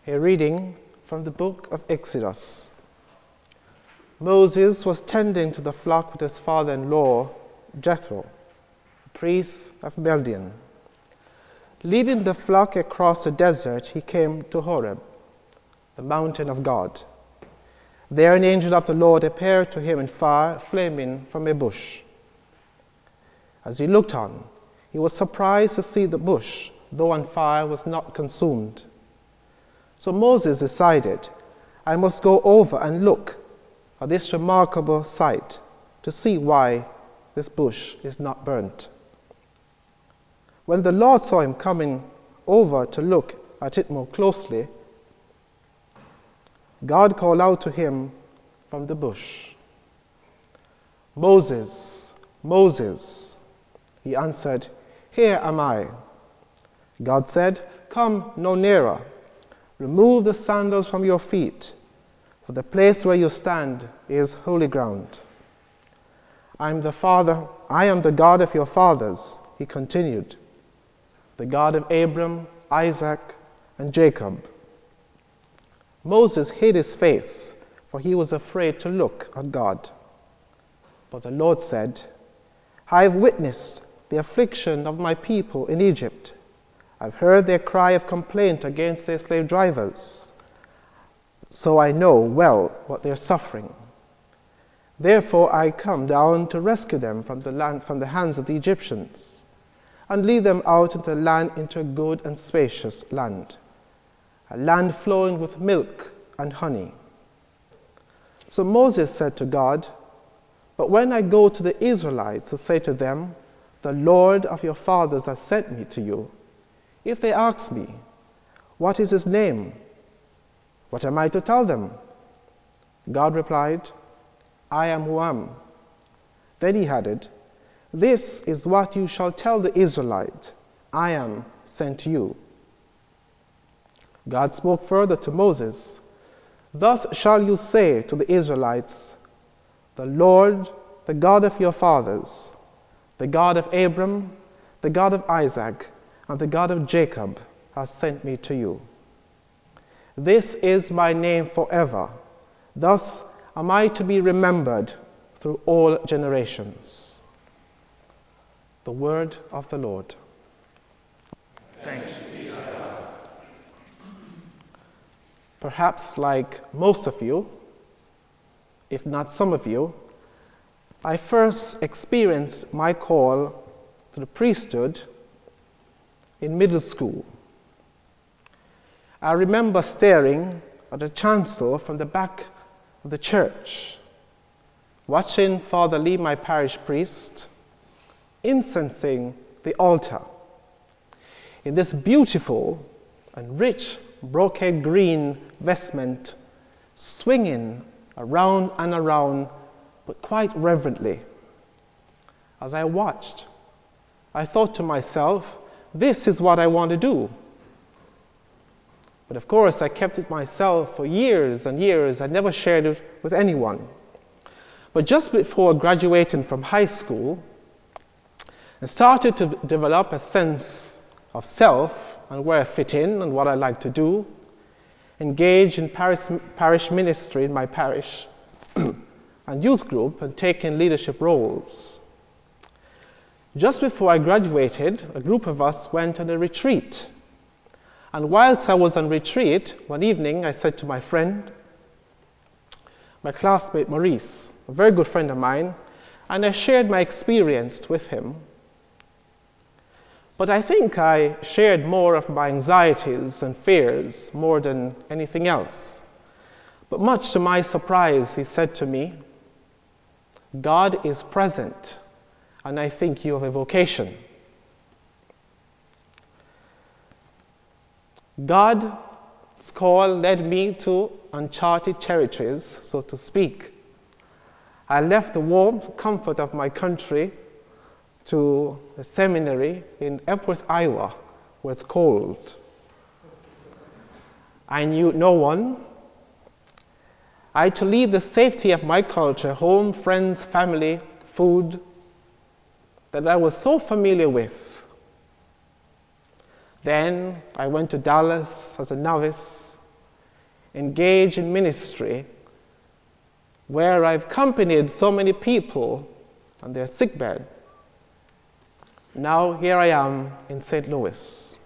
A reading from the book of Exodus. Moses was tending to the flock with his father-in-law, Jethro, priest of Midian. Leading the flock across the desert, he came to Horeb, the mountain of God. There an angel of the Lord appeared to him in fire, flaming from a bush. As he looked on, he was surprised to see the bush, though on fire, was not consumed. So Moses decided, I must go over and look at this remarkable sight to see why this bush is not burnt. When the Lord saw him coming over to look at it more closely, God called out to him from the bush, Moses, Moses. He answered, Here am I. God said, Come no nearer. Remove the sandals from your feet, for the place where you stand is holy ground. I am the God of your fathers, he continued, the God of Abram, Isaac, and Jacob. Moses hid his face, for he was afraid to look at God. But the Lord said, I have witnessed the affliction of my people in Egypt. I've heard their cry of complaint against their slave drivers, so I know well what they're suffering. Therefore I come down to rescue them from the hands of the Egyptians, and lead them out into the land, into a good and spacious land, a land flowing with milk and honey. So Moses said to God, But when I go to the Israelites to say to them, The Lord of your fathers has sent me to you, if they ask me, What is his name? What am I to tell them? God replied, I am who am. Then he added, This is what you shall tell the Israelite, I am sent you. God spoke further to Moses, Thus shall you say to the Israelites, The Lord, the God of your fathers, the God of Abram, the God of Isaac, and the God of Jacob has sent me to you. This is my name forever. Thus am I to be remembered through all generations. The word of the Lord. Thanks be to God. Perhaps like most of you, if not some of you, I first experienced my call to the priesthood in middle school. I remember staring at the chancel from the back of the church, watching Father Lee, my parish priest, incensing the altar in this beautiful and rich brocade green vestment, swinging around and around, but quite reverently. As I watched, I thought to myself, this is what I want to do. But of course, I kept it myself for years and years. I never shared it with anyone. But just before graduating from high school, I started to develop a sense of self and where I fit in and what I like to do, engage in parish ministry in my parish and youth group, and taking leadership roles. Just before I graduated, a group of us went on a retreat. And whilst I was on retreat, one evening I said to my friend, my classmate Maurice, a very good friend of mine, and I shared my experience with him. But I think I shared more of my anxieties and fears more than anything else. But much to my surprise, he said to me, God is present, and I think you have a vocation. God's call led me to uncharted territories, so to speak. I left the warmth, comfort of my country to a seminary in Epworth, Iowa, where it's cold. I knew no one. I had to leave the safety of my culture, home, friends, family, food, that I was so familiar with. Then I went to Dallas as a novice, engaged in ministry, where I've accompanied so many people on their sickbed. Now here I am in St. Louis,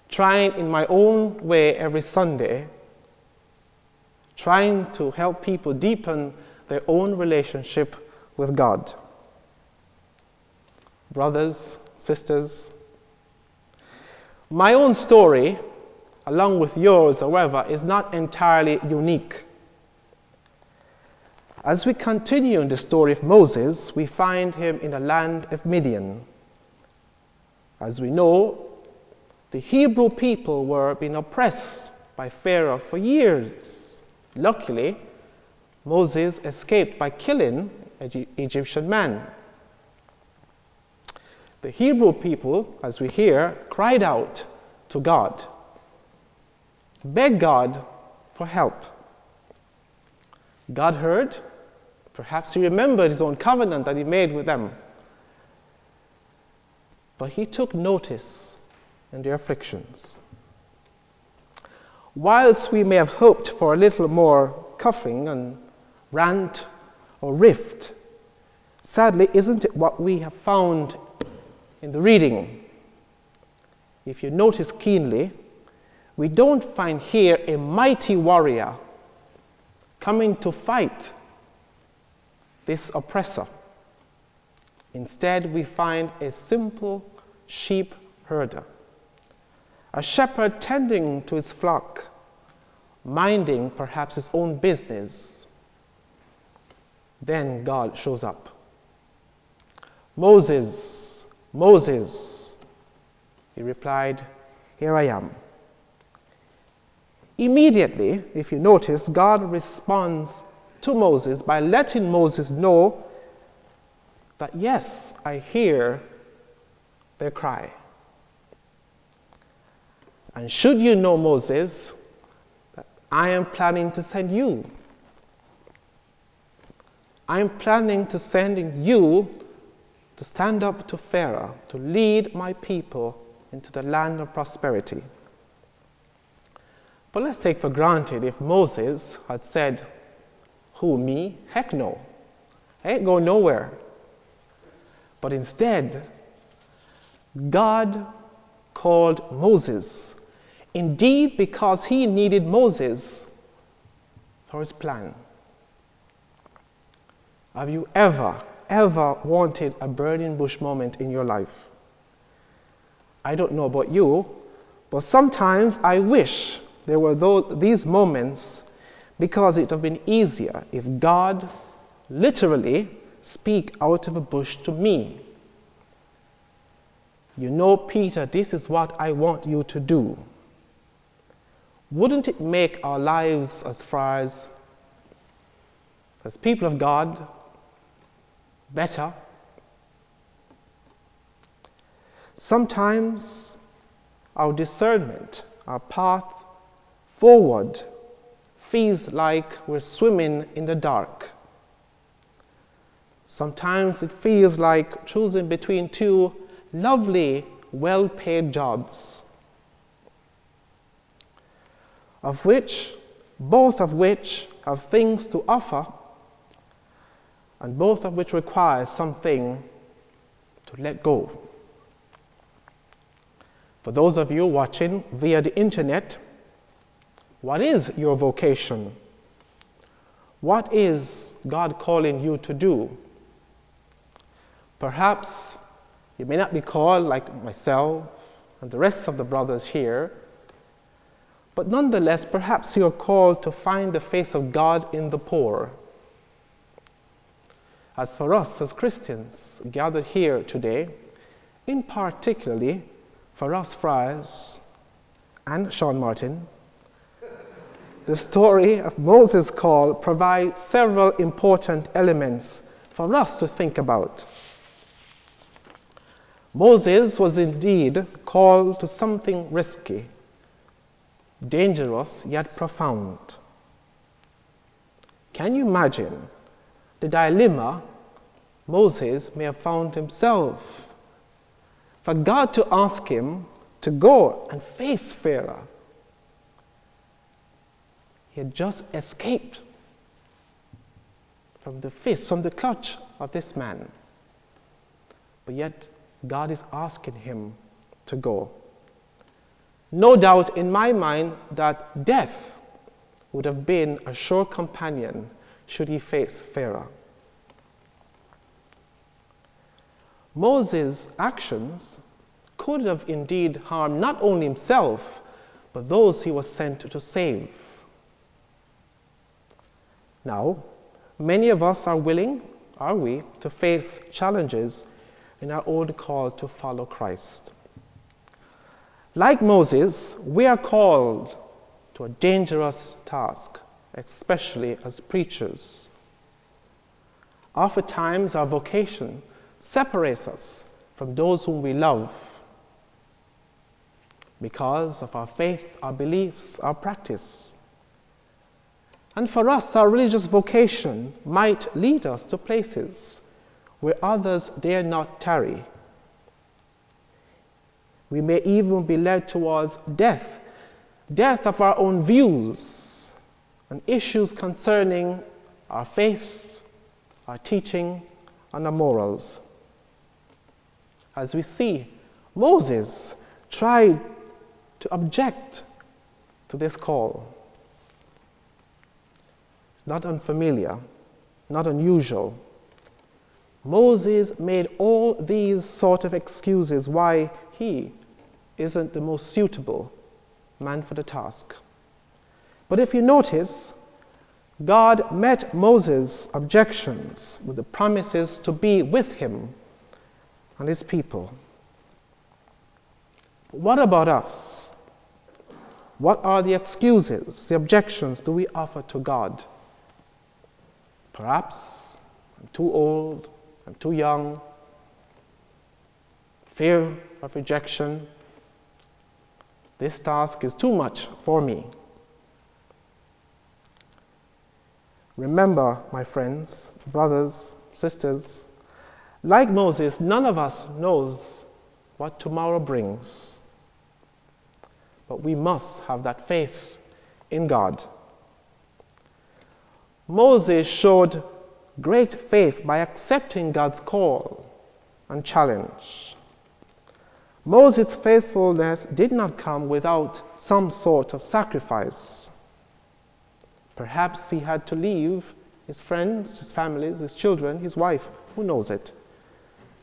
trying in my own way every Sunday, trying to help people deepen their own relationship with God. Brothers, sisters, my own story, along with yours, however, is not entirely unique. As we continue in the story of Moses, we find him in the land of Midian. As we know, the Hebrew people were being oppressed by Pharaoh for years. Luckily, Moses escaped by killing an Egyptian man. The Hebrew people, as we hear, cried out to God, begged God for help. God heard. Perhaps he remembered his own covenant that he made with them. But he took notice in their afflictions. Whilst we may have hoped for a little more cuffing and rant or rift, sadly, isn't it what we have found in the reading? If you notice keenly, we don't find here a mighty warrior coming to fight this oppressor. Instead, we find a simple sheep herder, a shepherd tending to his flock, minding perhaps his own business. Then God shows up. Moses, Moses, he replied, here I am. Immediately, if you notice, God responds to Moses by letting Moses know that, yes, I hear their cry. And should you know, Moses, that I am planning to send you. I am planning to send you to stand up to Pharaoh, to lead my people into the land of prosperity. But let's take for granted if Moses had said, who, me? Heck no. I ain't going nowhere. But instead, God called Moses, indeed because he needed Moses for his plan. Have you ever wanted a burning bush moment in your life? I don't know about you, but sometimes I wish there were these moments, because it would have been easier if God literally speak out of a bush to me. You know, Peter, this is what I want you to do. Wouldn't it make our lives as far as people of God better? Sometimes our discernment, our path forward, feels like we're swimming in the dark. Sometimes it feels like choosing between two lovely, well-paid jobs, both of which have things to offer, and both of which require something to let go. For those of you watching via the internet, what is your vocation? What is God calling you to do? Perhaps you may not be called like myself and the rest of the brothers here, but nonetheless, perhaps you are called to find the face of God in the poor. As for us as Christians gathered here today, in particularly for us friars and Sean Martin, the story of Moses' call provides several important elements for us to think about. Moses was indeed called to something risky, dangerous yet profound. Can you imagine the dilemma Moses may have found himself? For God to ask him to go and face Pharaoh. He had just escaped from the fist, from the clutch of this man. But yet, God is asking him to go. No doubt in my mind that death would have been a sure companion should he face Pharaoh. Moses' actions could have indeed harmed not only himself, but those he was sent to save. Now, many of us are willing, are we, to face challenges in our own call to follow Christ. Like Moses, we are called to a dangerous task, especially as preachers. Oftentimes, our vocation separates us from those whom we love because of our faith, our beliefs, our practice. And for us, our religious vocation might lead us to places where others dare not tarry. We may even be led towards death of our own views and issues concerning our faith, our teaching, and our morals. As we see, Moses tried to object to this call. It's not unfamiliar, not unusual. Moses made all these sort of excuses why he isn't the most suitable man for the task. But if you notice, God met Moses' objections with the promises to be with him and his people. What about us? What are the excuses, the objections do we offer to God? Perhaps I'm too old, I'm too young, fear of rejection. This task is too much for me. Remember, my friends, brothers, sisters, like Moses, none of us knows what tomorrow brings. But we must have that faith in God. Moses showed great faith by accepting God's call and challenge. Moses' faithfulness did not come without some sort of sacrifice. Perhaps he had to leave his friends, his families, his children, his wife, who knows it?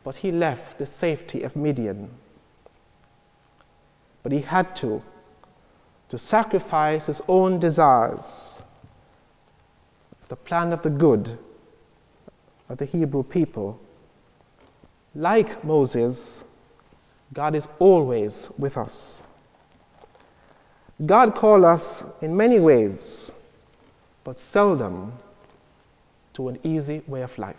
But he left the safety of Midian. But he had to sacrifice his own desires, the plan of the good of the Hebrew people. Like Moses, God is always with us. God calls us in many ways, but seldom to an easy way of life.